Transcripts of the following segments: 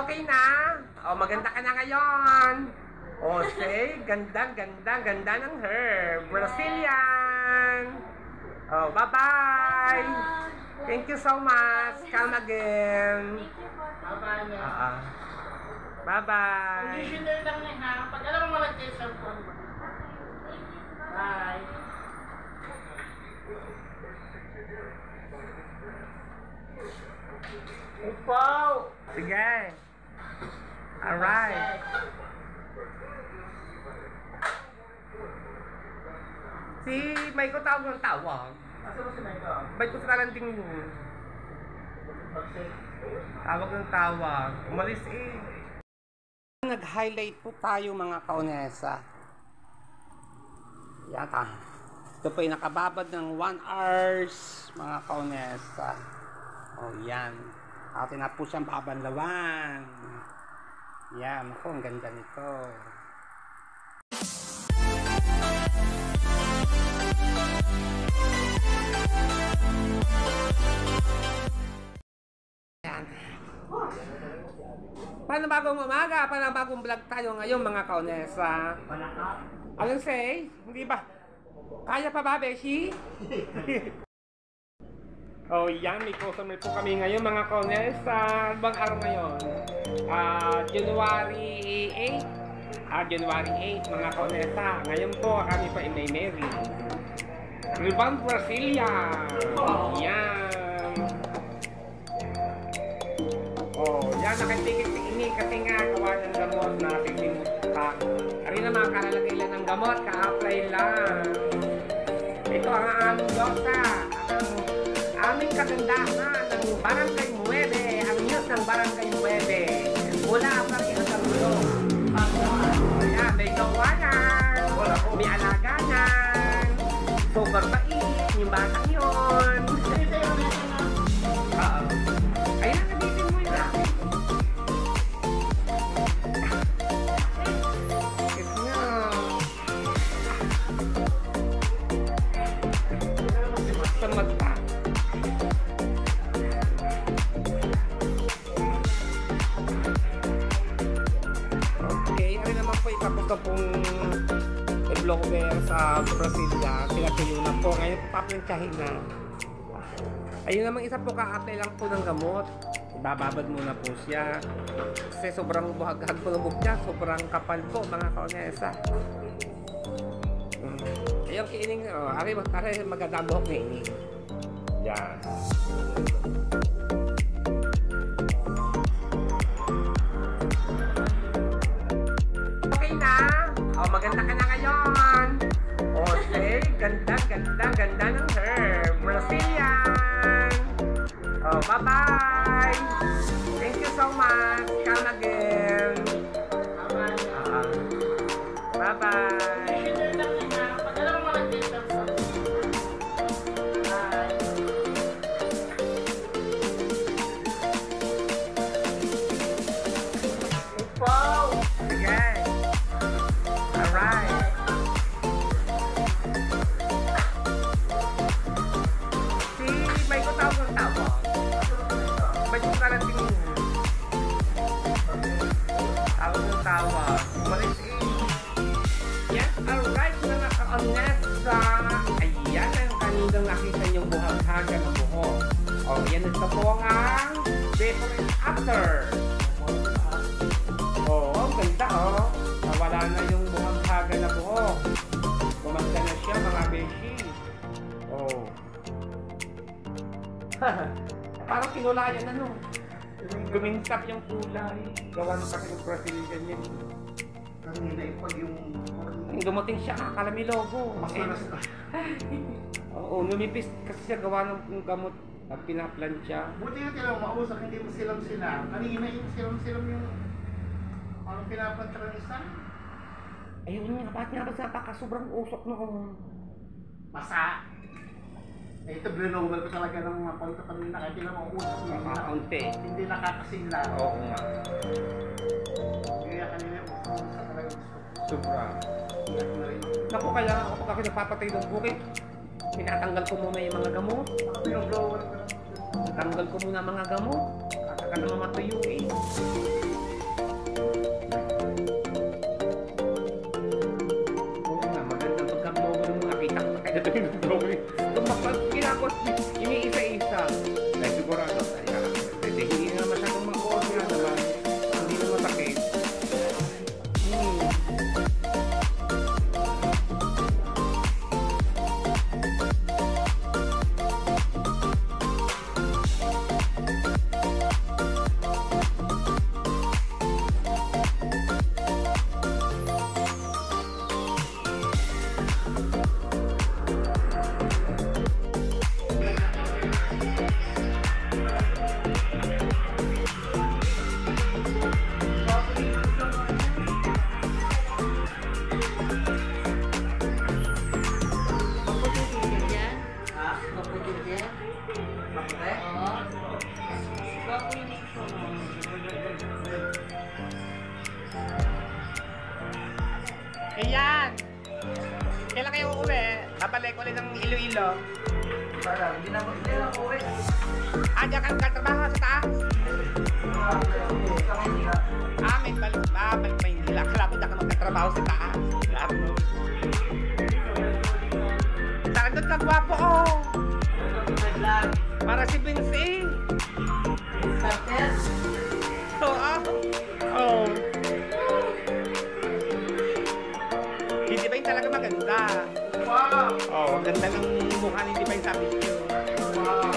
Okay na? O, maganda ka na ngayon. O, say, ganda ng hair. Brazilian. Oh, bye-bye. Thank you so much. Come again. Bye-bye. Bye-bye. Conditioner lang niya ha. Pag alam mo malagay sa phone mo. Bye. Upaw! Sige. Alright. Si Maiko tawag ng tawag. Asa mo si Maiko? Ba't ko sa kalanting mo? Tawag ng tawag. Umalis eh. Nag-highlight po tayo mga kaonesa. Yata. Ito po ay nakababad ng 1 hours mga kaonesa. O yan. Atin na po siyang babanlawan. Yan. Ako, ang ganda nito. Yan. Panabagong umaga, panabagong vlog tayo ngayon mga kaonesa. Anong say? Hindi ba? Kaya pa ba, Beshi? Oh, yan. May customer po kami ngayon mga kaonesa. Bang araw ngayon? January 8. January 8 mga kaonesa. Ngayon po kami pa may Mary. Ribbon Brasilia. Yan. Oh, yan. Nakatikit ini kasi nga gawa ng gamot na sisimutta. Ari na mga kalalagay lang ng gamot. Ka-apply lang. Ito ang aming dosa. Aming kagandahan ng Barangay 9. Ang news ng Barangay 9. Mula hanggang hanggang dulo. Ayan, may gawa yan. May alaga yan. Super bait. Yung batang yun. Ayan, nabitin mo yun. Ito nga. Sa mata. Tapos na pong vlogger sa Brasilia, sila kayo na po. Ngayon po paplansyahin na. Ayun naman isa po, ka-apply lang po ng gamot. Ibababad muna po siya. Kasi sobrang buhag-hag po ng buhok niya. Sobrang kapal po mga kaonesa. Ayun kiining, ari magandang buhok na ining. Yan. Maganda ka na ngayon. O, say, ganda ng hair. Brazilian. Oh, bye-bye. Thank you so much. Come again. Bye-bye. Ayan ang kanindang nakita niyong buhaghagan ng buhok. O, yan ito po ang before and after. Oo, ang ganda o. Nawala na yung buhaghagan ng buhok. Gumanda na siya mga beshi. Oo. Parang kinulayan ano. Guminsap yung kulay. Gawa ng kasi ng Brazilian yan. Kanina ipag yung... Dumating siya, akala may logo. Oo, lumipis kasi siya gawa ng gamot at pinaplansya. Buti nga tilang mausap, hindi mo silam sila. Kanina yung silam yung... Parang pinaplanta ng isa. Ayun nga, bakit nga ba sa baka sobrang usok noon? Masa! Eh, ito blinover ko talaga ng mga palta kanina kahit ilang mga usap niya. Kaunti. Hindi nakakasila. Oo nga. Kaya kanina yung usap talaga gusto. Sobra. Naku, kaya ako pag nagpapatay ng bukit, pinatanggal ko muna yung mga gamot. Ako yung blower ko. Natanggal ko muna mga gamot. Kaka naman matuyo eh. babalik ulit ng Iloilo? Parang, hindi na uwi. Diyan ka nagkatrabaho sa taas? May balik ba? Balik Maynila. Akala ko diyan ka magkatrabaho sa taas. Saan doon ka gwapo, oh? Para si Vince. Oh. Hindi ba yung talaga maganda? Wow! Oh, ganda ng mukha ni Hindi ba yung sabi niyo? Wow!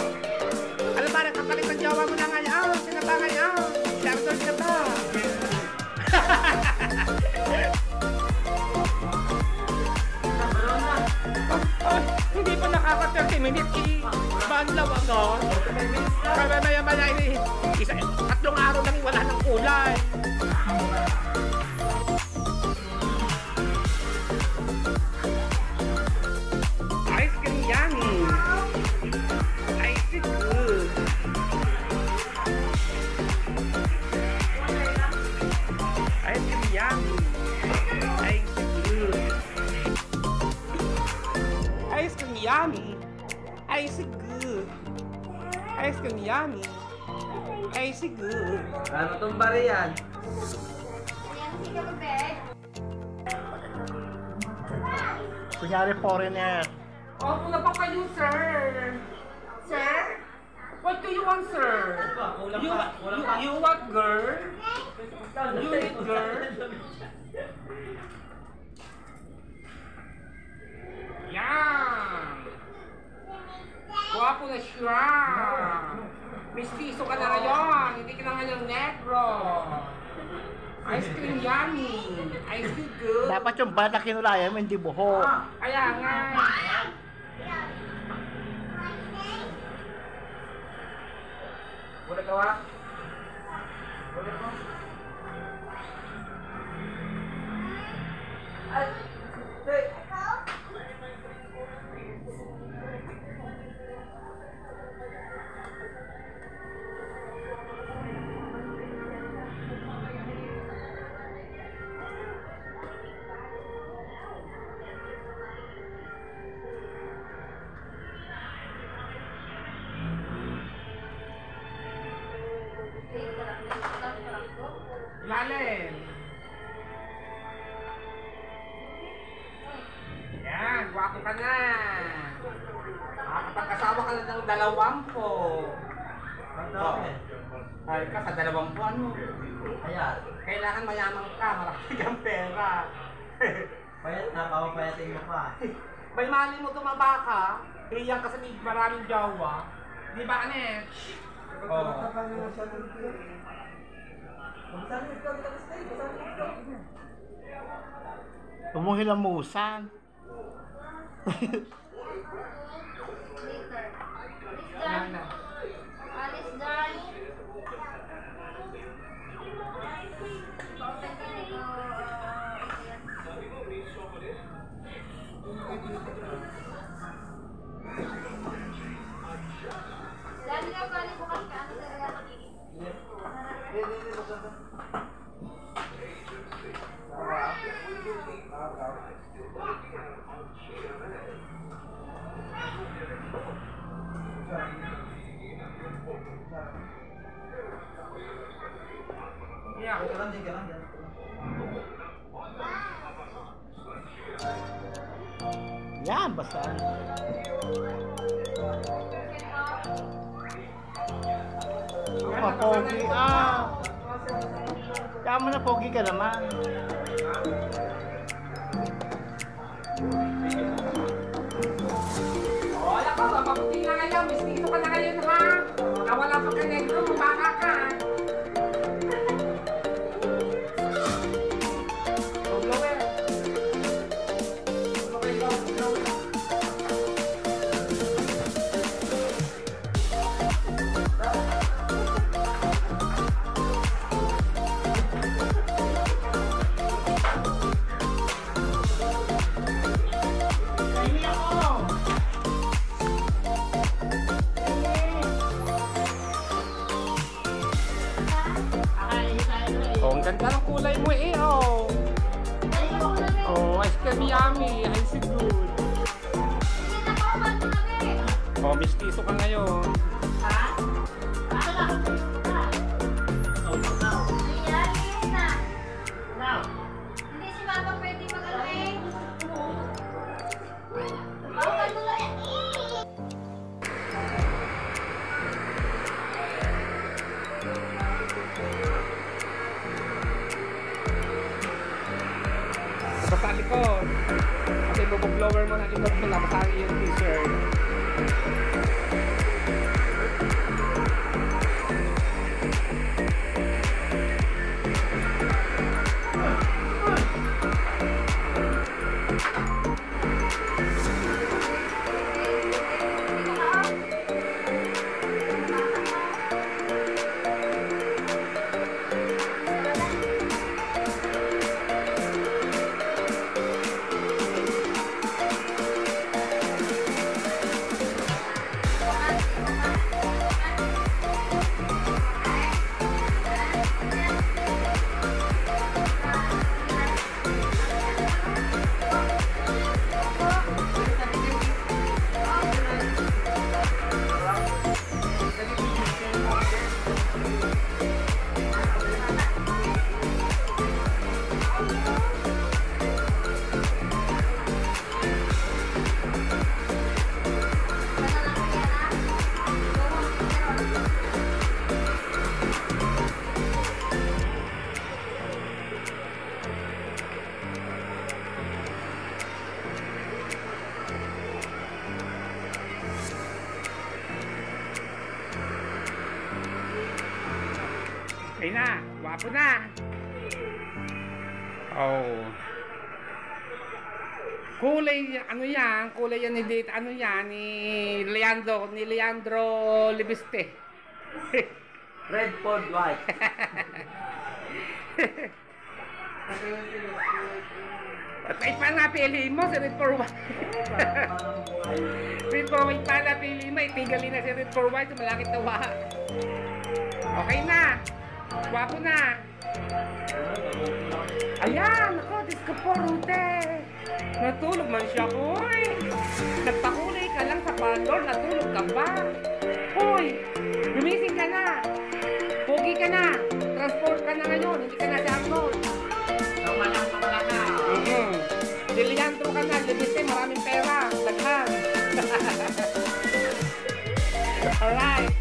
Alam ba, nagkapalit ang jowa mo na ngayon? Sino ba ngayon? Doctor ka ba? Hindi pa nakaka-30 minutes banlaw ako. Maya tatlong araw lang wala ng kulay. Ice cream yummy. Ice good. Ice cream yummy. Ice good. Ice cream yummy. Ice good. Ice cream yummy. Ice good. Ano tong bari yan? Kunyari foreigner. Oh, muna pa kayo, sir. Sir? What do you want, sir? You want girl? You need girl? Yan! Guwapo na siya! Mistiso ka na ngayon! Hindi ka na ngayon negro! Ice cream yummy! Ice cream good! Dapat yung bata kinulayan mo, hindi buho. Kaya nga! Wala ka wa? Wala ko? Ay! Hey! Lalim! Yan, gwapo ka na! Makakapag-asawa ka na ng 20. Ang dami. Ay ka sa 20 ano? Ayan. Kailangan mayaman ka, marami kang pera. Payat na, papapayatin mo pa. May mali mo tumaba ka, iyan ka sa maraming jawa. Di ba, Anet? Oo. Tumuhilamusan. Yan na. Alice done. Lagi ka balik bukas ka ano talaga. Yeah. Yan, basta. Pogi. Kaya mo na pogi ka naman. Wala ka, mabuti na ngayon. Mistiso ka na ngayon, ha? Nawala pa ka negro, baka ka. Oh, ang ganda ng kulay mo eh, oh. Oh, ice cream yummy, ice good. Oh, mistiso ka ngayon. Ha? Akala ko kayo na. Ayan, linis na. Now. Hindi si Mama pwede mag-ano eh. Bawal mo lang yan. Tapos sa likod. Kasi bubog-blower mo na likod mo, napasari yung t-shirt. Okay na, wapo na. Oh. Kulay, ano yan? Kulay yan ni Date, ano yan? Ni Leandro Libiste. Red Ford White. At ay pa napili mo si Red for White. Red for White pa napili mo, itigalin na si Red for White, malaki tawa. Okay na. Wapo na. Ayan, ako, Diyos ko po, Rute. Natulog man siya, hoy. Nagpakulay ka lang sa palor, natulog ka ba? Hoy, gumising ka na. Pogi ka na. Transport ka na ngayon, hindi ka na sa upload. Malang pala ka. Diliantro ka na, libiste, maraming pera. Laghan. Alright.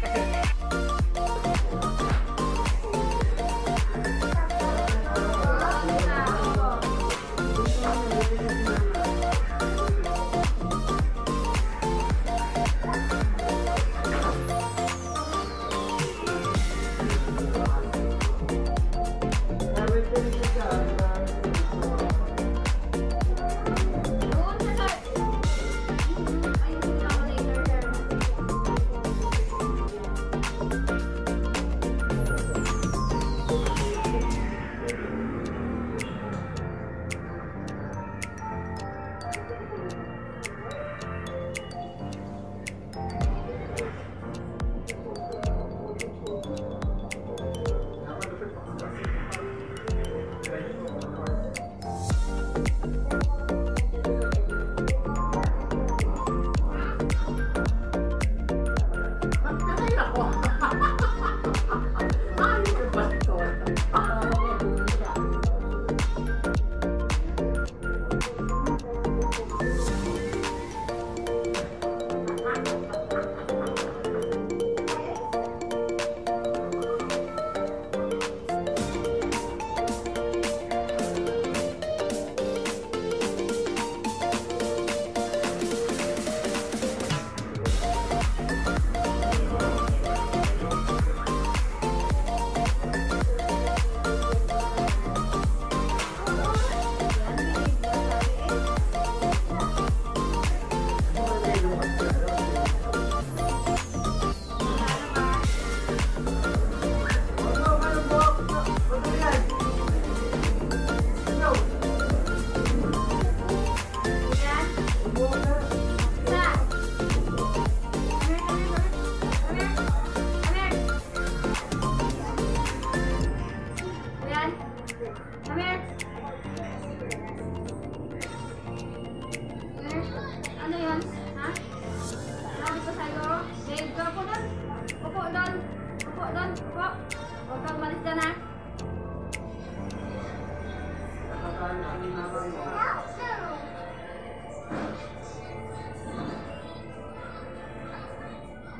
Umalis ka na.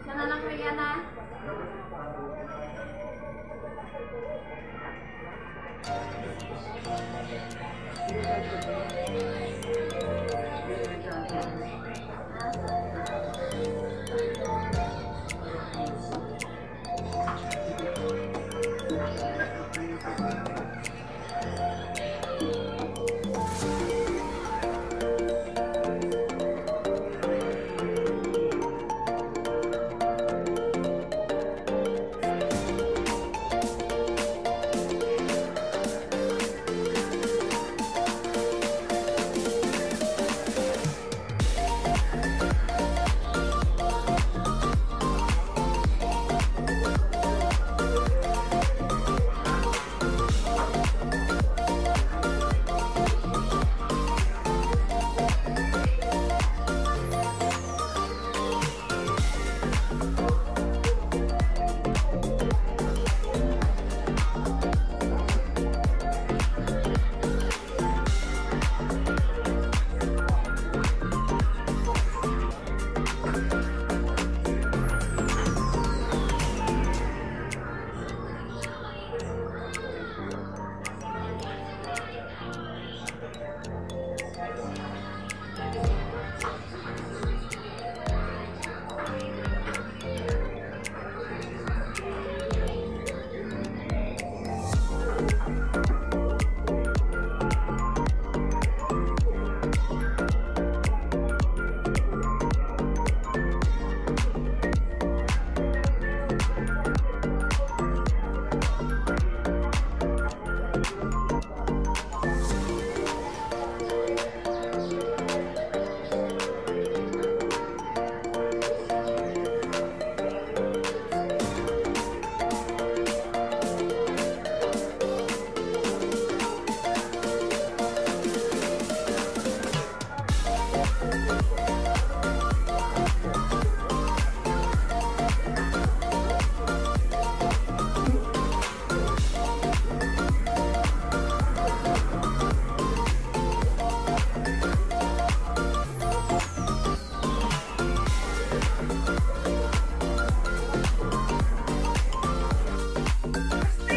Sana lang kaya na.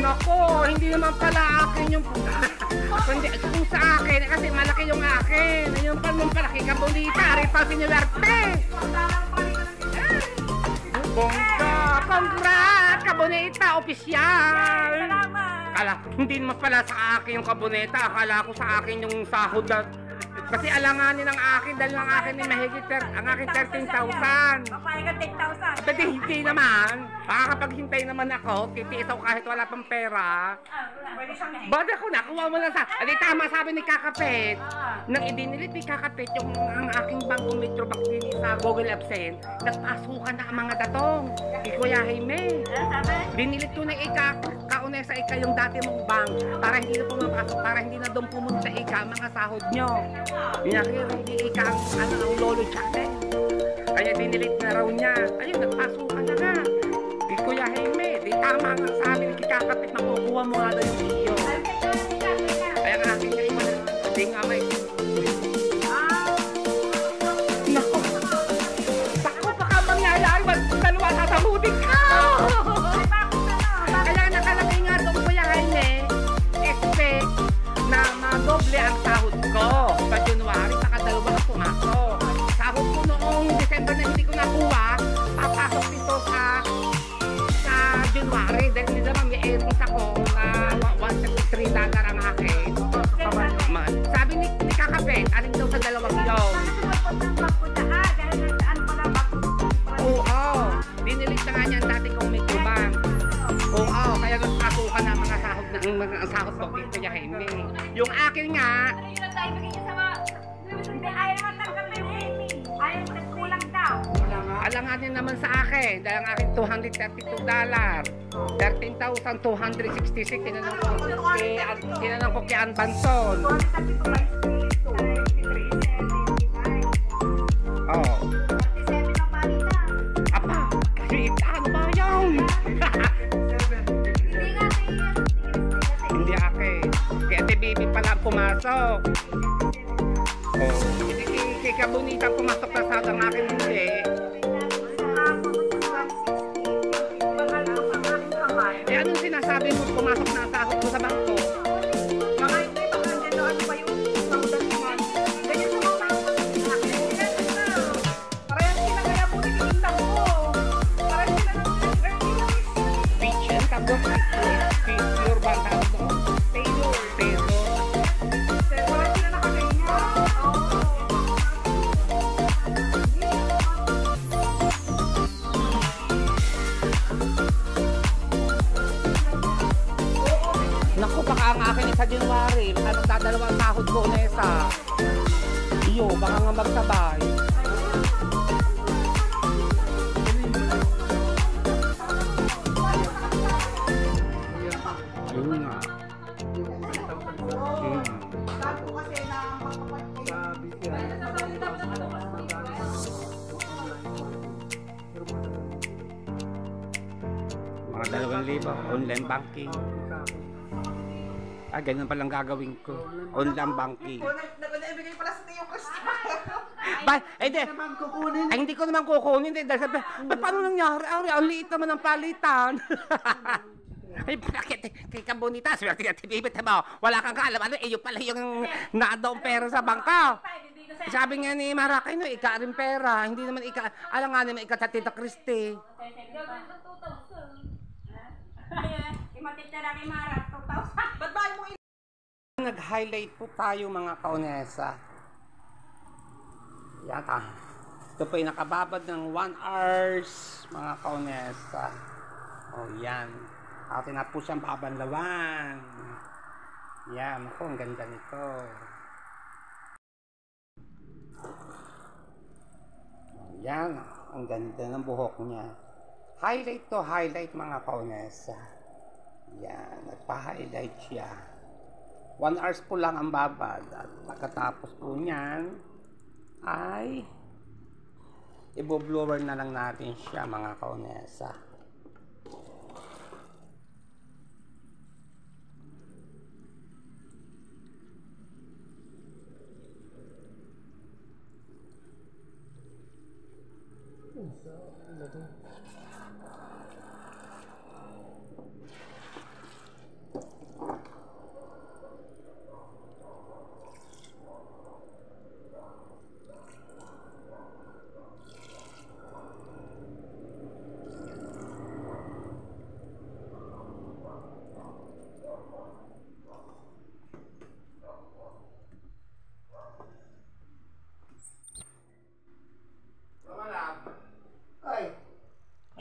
Nako, hindi naman pala akin yung kundi kung sa akin kasi malaki yung akin. Yung palaki ka bonita, rin pa sinuwerte. Bongga, congrats, kaboneta, opisyal. Kala, hindi naman pala sa akin yung kaboneta, akala ko sa akin yung sahod na. Kasi alanganin ang akin dahil ang akin ni mahigit ang akin 13,000. Papayag ka 10,000. Pwede hindi naman. Makakapaghintay naman ako, titiis ako kahit wala pang pera. Pwede siyang Ba't ako nakuha mo na sa... Adi tama sabi ni Kakapet. Nang idinilit ni Kakapet yung ang aking bangko Metro Bank din sa Google Absent, nagpasukan na ang mga datong. Kuya Jaime. Dinilit ko na kauna sa yung dati mong bank para hindi na pumapasok, para hindi na doon pumunta mga sahod nyo. Hindi ang lolo channel. Kaya dinilit na raw niya. Ayun, nagpasukan na nga. Di Kuya Jaime, di tama nga sabi ni Kakapit, makukuha mo nga daw yung iyo. Kaya nga akin nga iwan. Hindi nga may... Naku! Bako baka mangyayari, dalawa sasahutin ka! Kaya nakalagay nga doon Kuya Jaime, expect na madoble ang sahod ko. Sa January, saka dalawa na pumasok. Sahod ko noong December na hindi ko nakuha, papasok dito sa January. Dahil hindi naman may earnings ako na $133 ang akin. Sabi ni Kakapet, alin daw sa dalawang yun. Oo, dinilig na nga niya ang dati kong Metro Bank. Oo, kaya nagpasukan na mga sahod ko dito niya Jaime. Yung akin nga, Ayaw naman tanggapin yung Amy. Ayaw mo nagkulang daw. alanganin naman sa akin dahil ang akin $232. 13,266 tinanong ko kay Ann Banson. Oh. Apa, kita ano ba yun? Hindi natin pumasok. Oh, kay Kabunita pumasok na sa ang akin hindi. Eh, anong sinasabi mo pumasok na sahod mo sa bangko? Peach and Tabo, pure ba ang tawag doon? Pero. Naku, baka ang akin sa January, anong dadalawang sahod ko na isa. Iyo, baka nga magsabay. Ayun nga. Mga 2,000 online banking. Ganun palang gagawin ko. Online banking. Nag-ibigay pala sa Tio Chris. Hindi ko naman kukunin. Dahil sabi, paano nangyari? Ang liit naman ng palitan. Ay, bakit? Kay Kabunita, bibit mo, wala kang kaalam. Ano, yung pala yung naadaw pera sa bangka. Sabi nga ni Marakay, no, ika rin pera. Hindi naman ika, alam nga naman ika sa Tita Christy. Imatitira kay Mara, 2,000. Ba't ba mo Nag-highlight po tayo mga kaunesa. Yata. Ito po ay nakababad ng 1 hours mga kaunesa. O yan. Atin na po siyang babanlawan. Yan. Ako, ang ganda nito. Yan. Ang ganda ng buhok niya. Highlight to highlight mga kaunesa. Yan. Nagpa-highlight siya. 1 hours po lang ang babad. At pagkatapos po niyan ay i-blower na lang natin siya mga kaunesa.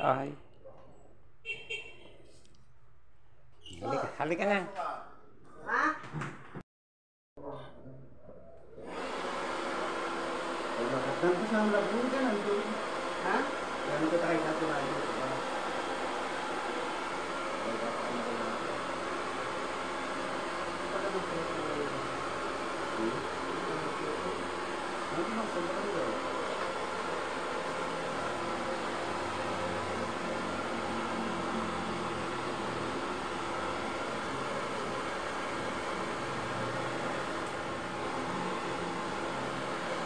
Ay. Halika na. Ha? Nandun sa labong ka, nandun. Ha? Nandun tayo natin na.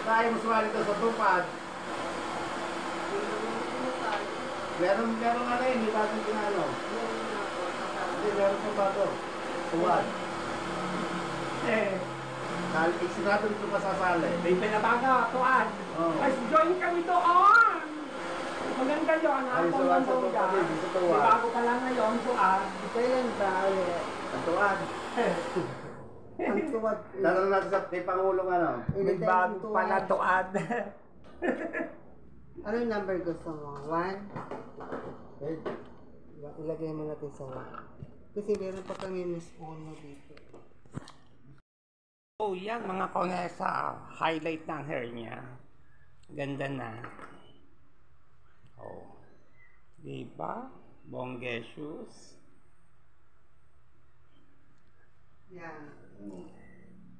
Tayo mo sumali ito sa tupad. Meron nga na yun, hindi ba itong pinalo? Hindi, meron pa ba ito? Tuwad. Sinado dito pa sasali. May pinabaga, tuan. Oo. Ay, join kami doon. Maganda yun. Ay, suwan sa tupad din, sa tuwad. Bago pa lang ngayon, tuan. Kailan ba ulit? Ang tuwad. Ang tuwad. Tanong natin sa kay Pangulong ano. May bago pala tuan. Ano yung number gusto mo? 1? Eh, Ilagay mo natin sa 1. Kasi meron pa kami miss uno dito. Oh, yan mga kaunesa. Highlight ng hair niya. Ganda na. Oh. Diba? Bonggesius. Yan.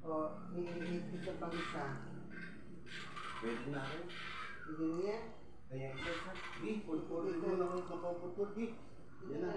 O, i-hit ka pang isa. pwede na ako. Hindi na yan? Kaya ito sa di, pulpulin mo na ako kapaputol di. Yan na.